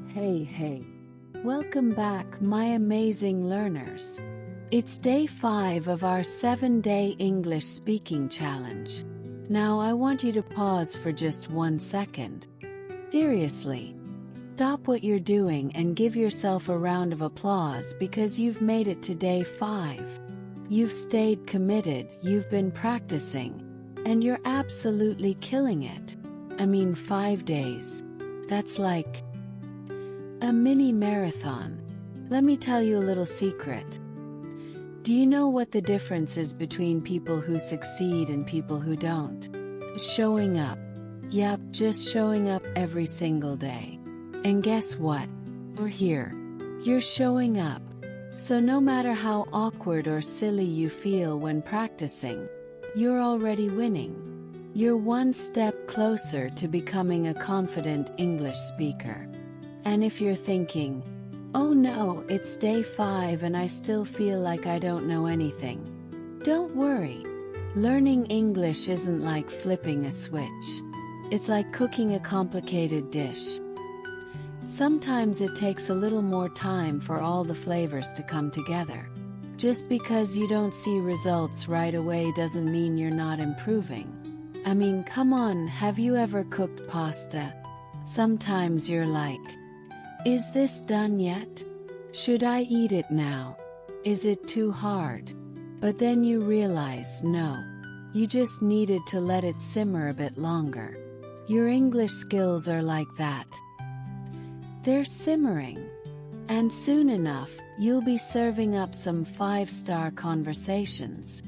Hey. Welcome back, my amazing learners. It's day 5 of our 7-day English speaking challenge. Now I want you to pause for just 1 second. Seriously, stop what you're doing and give yourself a round of applause because you've made it to day 5. You've stayed committed, you've been practicing, and you're absolutely killing it. 5 days. That's like a mini marathon. Let me tell you a little secret. Do you know what the difference is between people who succeed and people who don't? Showing up. Yep, just showing up every single day. And guess what? We're here. You're showing up. So no matter how awkward or silly you feel when practicing, you're already winning. You're one step closer to becoming a confident English speaker. And if you're thinking, oh no, it's day 5 and I still feel like I don't know anything, don't worry. Learning English isn't like flipping a switch. It's like cooking a complicated dish. Sometimes it takes a little more time for all the flavors to come together. Just because you don't see results right away doesn't mean you're not improving. Come on, have you ever cooked pasta? Sometimes you're like, is this done yet? Should I eat it now? Is it too hard? But then you realize, no. You just needed to let it simmer a bit longer. Your English skills are like that. They're simmering. And soon enough, you'll be serving up some 5-star conversations.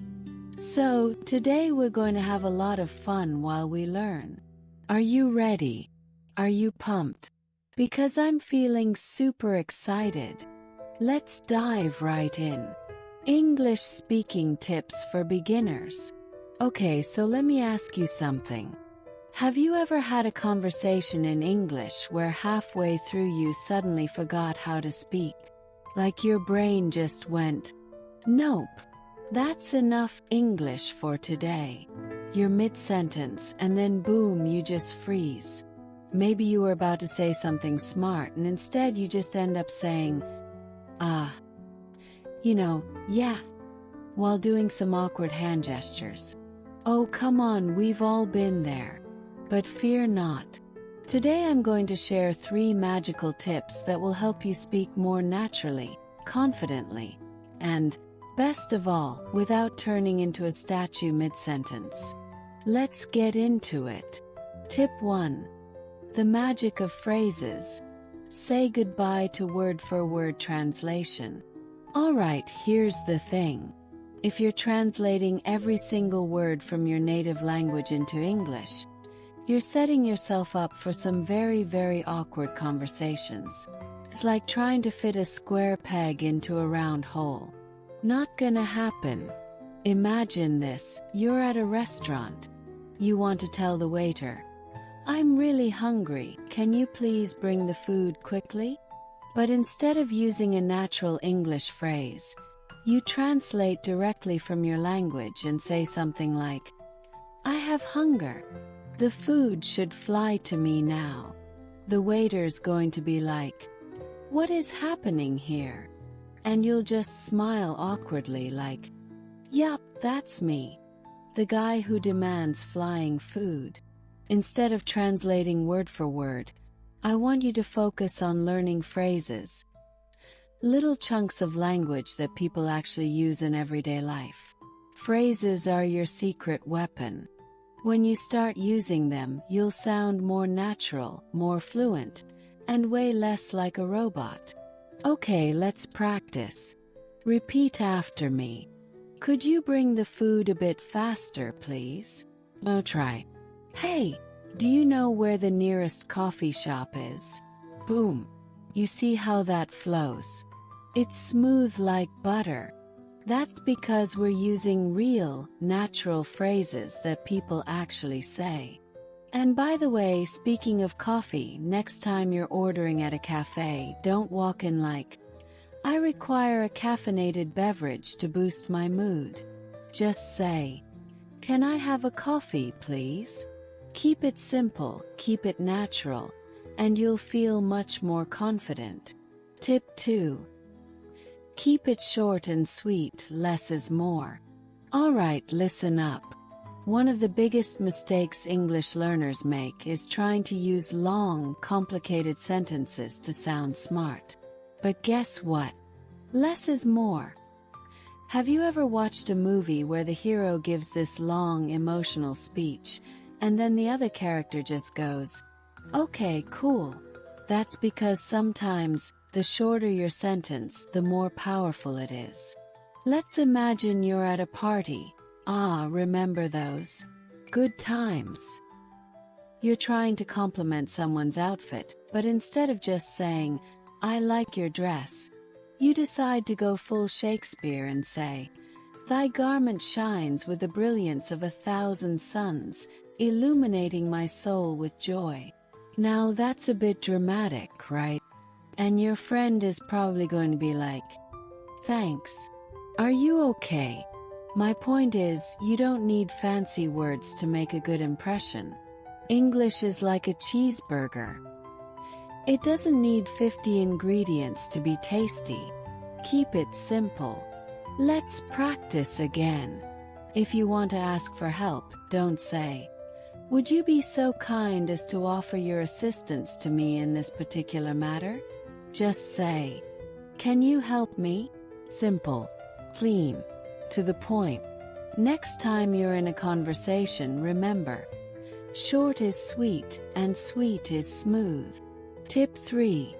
So, today we're going to have a lot of fun while we learn. Are you ready? Are you pumped? Because I'm feeling super excited. Let's dive right in. English speaking tips for beginners. Okay, so let me ask you something. Have you ever had a conversation in English where halfway through you suddenly forgot how to speak? Like your brain just went, nope. That's enough English for today. You're mid-sentence and then boom, you just freeze. Maybe you were about to say something smart and instead you just end up saying, yeah, while doing some awkward hand gestures. Oh, come on, we've all been there. But fear not. Today I'm going to share 3 magical tips that will help you speak more naturally, confidently, and, best of all, without turning into a statue mid-sentence. Let's get into it. Tip 1. The magic of phrases. Say goodbye to word-for-word translation. Alright, here's the thing. If you're translating every single word from your native language into English, you're setting yourself up for some very awkward conversations. It's like trying to fit a square peg into a round hole. Not gonna happen. Imagine this, you're at a restaurant. You want to tell the waiter, I'm really hungry, can you please bring the food quickly? But instead of using a natural English phrase, you translate directly from your language and say something like, I have hunger. The food should fly to me now. The waiter's going to be like, what is happening here? And you'll just smile awkwardly like, yup, that's me. The guy who demands flying food. Instead of translating word for word, I want you to focus on learning phrases. Little chunks of language that people actually use in everyday life. Phrases are your secret weapon. When you start using them, you'll sound more natural, more fluent, and way less like a robot. Okay, let's practice. Repeat after me. Could you bring the food a bit faster, please? Oh, try. Hey, do you know where the nearest coffee shop is? Boom. You see how that flows? It's smooth like butter. That's because we're using real, natural phrases that people actually say. And by the way, speaking of coffee, next time you're ordering at a cafe, don't walk in like, I require a caffeinated beverage to boost my mood. Just say, can I have a coffee, please? Keep it simple, keep it natural, and you'll feel much more confident. Tip 2. Keep it short and sweet, less is more. Alright, listen up. One of the biggest mistakes English learners make is trying to use long, complicated sentences to sound smart. But guess what? Less is more. Have you ever watched a movie where the hero gives this long, emotional speech, and then the other character just goes, "Okay, cool"? That's because sometimes, the shorter your sentence, the more powerful it is. Let's imagine you're at a party. Remember those good times? You're trying to compliment someone's outfit, but instead of just saying, "I like your dress," you decide to go full Shakespeare and say, "Thy garment shines with the brilliance of 1,000 suns, illuminating my soul with joy." Now that's a bit dramatic, right? And your friend is probably going to be like, "Thanks. Are you okay?" My point is, you don't need fancy words to make a good impression. English is like a cheeseburger. It doesn't need 50 ingredients to be tasty. Keep it simple. Let's practice again. If you want to ask for help, don't say, "Would you be so kind as to offer your assistance to me in this particular matter?" Just say, "Can you help me?" Simple, clean, to the point. Next time you're in a conversation, remember, short is sweet, and sweet is smooth. Tip 3.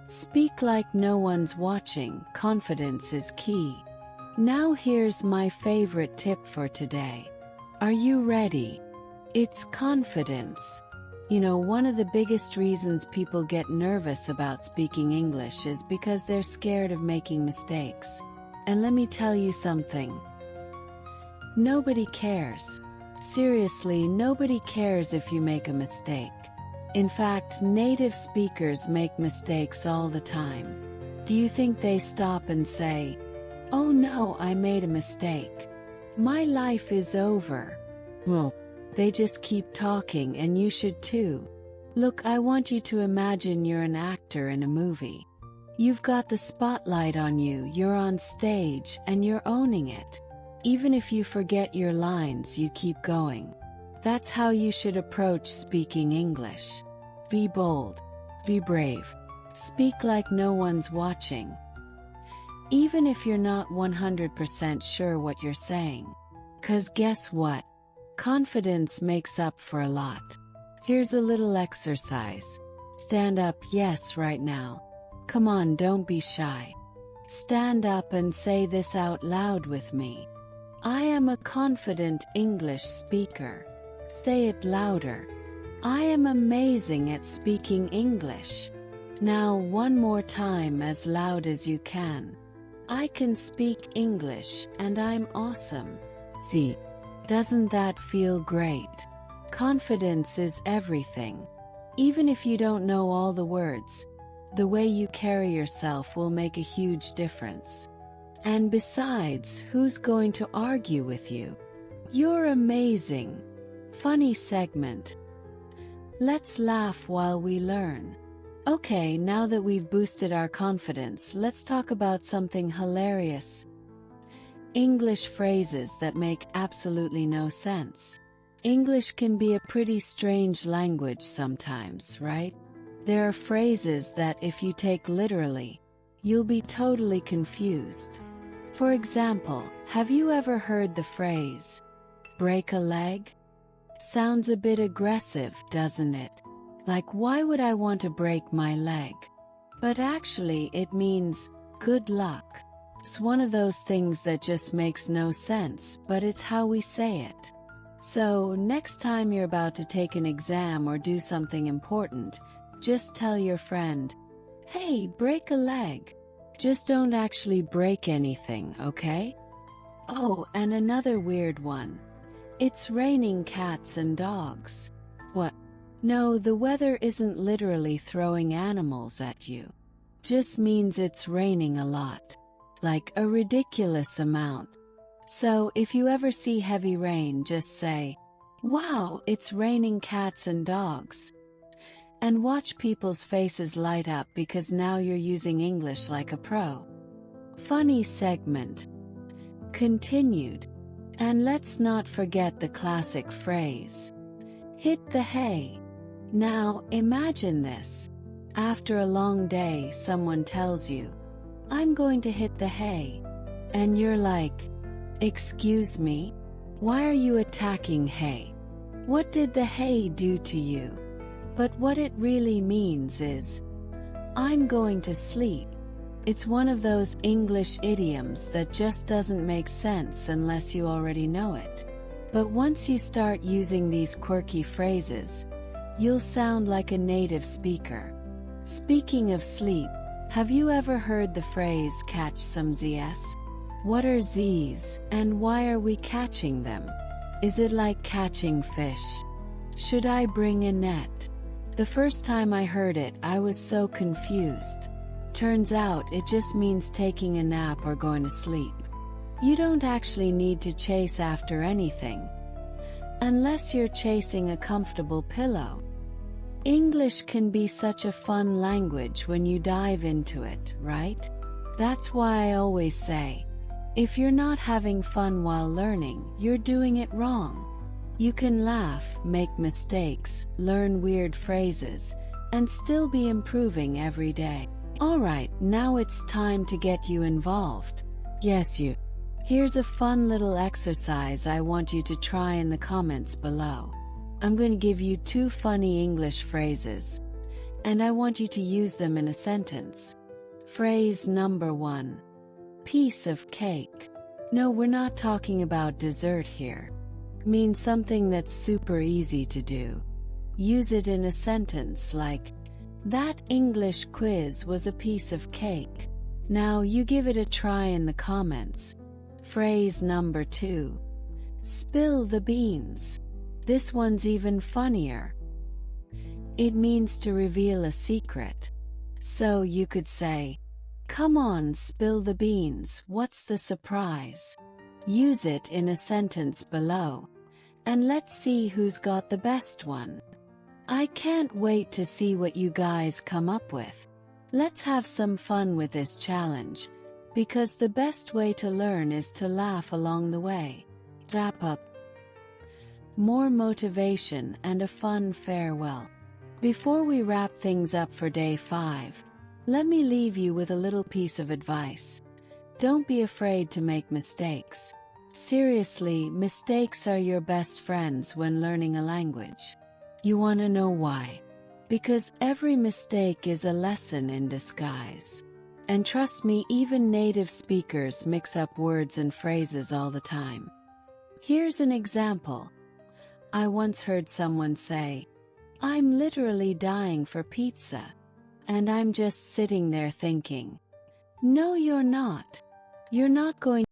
Speak like no one's watching. Confidence is key. Now here's my favorite tip for today. Are you ready? It's confidence. One of the biggest reasons people get nervous about speaking English is because they're scared of making mistakes. And let me tell you something. Nobody cares. Seriously, nobody cares if you make a mistake. In fact, native speakers make mistakes all the time. Do you think they stop and say, "Oh no, I made a mistake. My life is over"? Well, they just keep talking, and you should too. Look, I want you to imagine you're an actor in a movie. You've got the spotlight on you, you're on stage, and you're owning it. Even if you forget your lines, you keep going. That's how you should approach speaking English. Be bold. Be brave. Speak like no one's watching. Even if you're not 100% sure what you're saying. 'Cause guess what? Confidence makes up for a lot. Here's a little exercise. Stand up, yes, right now. Come on, don't be shy. Stand up and say this out loud with me. I am a confident English speaker. Say it louder. I am amazing at speaking English. Now one more time, as loud as you can. I can speak English, and I'm awesome. See, doesn't that feel great? Confidence is everything. Even if you don't know all the words, the way you carry yourself will make a huge difference. And besides, who's going to argue with you? You're amazing. Funny segment. Let's laugh while we learn. Okay, now that we've boosted our confidence, let's talk about something hilarious. English phrases that make absolutely no sense. English can be a pretty strange language sometimes, right? There are phrases that, if you take literally, you'll be totally confused. For example, have you ever heard the phrase, "break a leg"? Sounds a bit aggressive, doesn't it? Like, why would I want to break my leg? But actually, it means, good luck. It's one of those things that just makes no sense, but it's how we say it. So, next time you're about to take an exam or do something important, just tell your friend, "Hey, break a leg." Just don't actually break anything, okay? Oh, and another weird one. It's raining cats and dogs. What? No, the weather isn't literally throwing animals at you. Just means it's raining a lot. Like a ridiculous amount. So, if you ever see heavy rain, just say, "Wow, it's raining cats and dogs." And watch people's faces light up because now you're using English like a pro. Funny segment. Continued. And let's not forget the classic phrase, hit the hay. Now, imagine this. After a long day, someone tells you, I'm going to hit the hay. And you're like, excuse me? Why are you attacking hay? What did the hay do to you? But what it really means is, I'm going to sleep. It's one of those English idioms that just doesn't make sense unless you already know it. But once you start using these quirky phrases, you'll sound like a native speaker. Speaking of sleep, have you ever heard the phrase catch some Z's? What are Z's, and why are we catching them? Is it like catching fish? Should I bring a net? The first time I heard it, I was so confused. Turns out it just means taking a nap or going to sleep. You don't actually need to chase after anything, unless you're chasing a comfortable pillow. English can be such a fun language when you dive into it, right? That's why I always say, if you're not having fun while learning, you're doing it wrong. You can laugh, make mistakes, learn weird phrases, and still be improving every day. Alright, now it's time to get you involved. Yes, you. Here's a fun little exercise I want you to try in the comments below. I'm going to give you 2 funny English phrases, and I want you to use them in a sentence. Phrase number 1. Piece of cake. No, we're not talking about dessert here. Means something that's super easy to do. Use it in a sentence like, that English quiz was a piece of cake. Now you give it a try in the comments. Phrase number 2. Spill the beans. This one's even funnier. It means to reveal a secret. So you could say, come on, spill the beans, what's the surprise? Use it in a sentence below. And let's see who's got the best one. I can't wait to see what you guys come up with. Let's have some fun with this challenge, because the best way to learn is to laugh along the way. Wrap up. More motivation and a fun farewell. Before we wrap things up for day 5, let me leave you with a little piece of advice. Don't be afraid to make mistakes. Seriously, mistakes are your best friends when learning a language. You want to know why? Because every mistake is a lesson in disguise. And trust me, even native speakers mix up words and phrases all the time. Here's an example. I once heard someone say, I'm literally dying for pizza. And I'm just sitting there thinking, no, you're not. You're not going